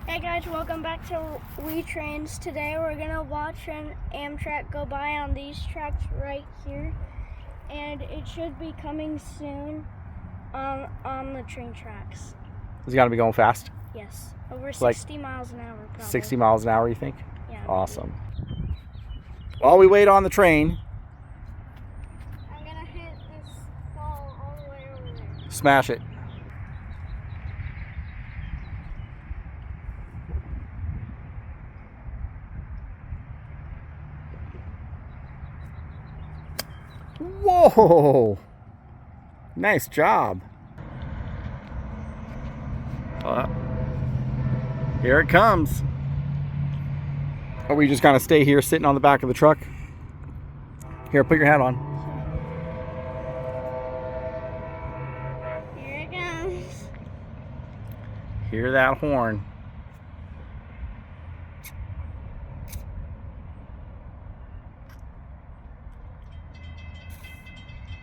Hey guys, welcome back to We Trains. Today we're gonna watch an Amtrak go by on these tracks right here, and it should be coming soon on the train tracks. It's got to be going fast? Yes, over Like 60 miles an hour probably. 60 miles an hour, you think? Yeah. Awesome. While we wait on the train, I'm gonna hit this ball all the way over there. smash it. Whoa! Nice job. Here it comes. Are we just gonna stay here sitting on the back of the truck? Here, put your hat on. Here it comes. Hear that horn.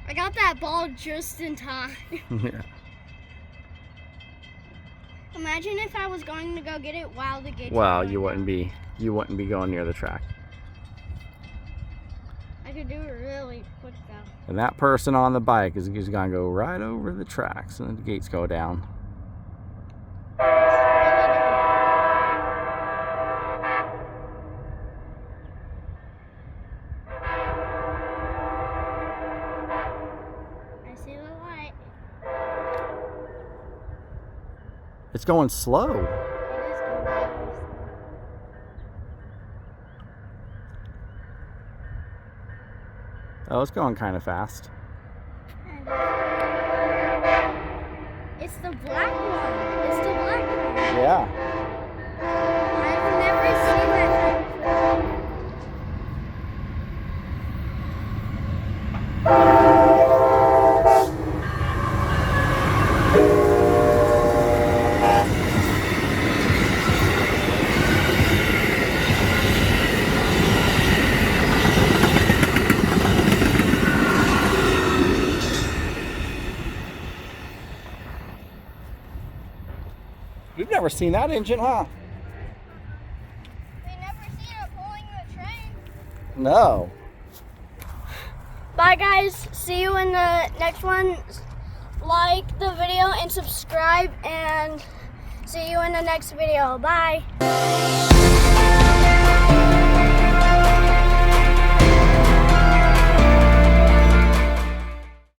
I got that ball just in time. Yeah. Imagine if I was going to go get it while the gates Well, were you wouldn't be going near the track. I could do it really quick though. And that person on the bike is gonna go right over the tracks and the gates go down. I see the light. It's going slow. It is going really slow. Oh, it's going kind of fast. It's the black one. It's the black one. Yeah. I've never seen that kind before. We've never seen that engine, huh? We've never seen it pulling the train. No. Bye guys. See you in the next one. Like the video and subscribe, and see you in the next video. Bye.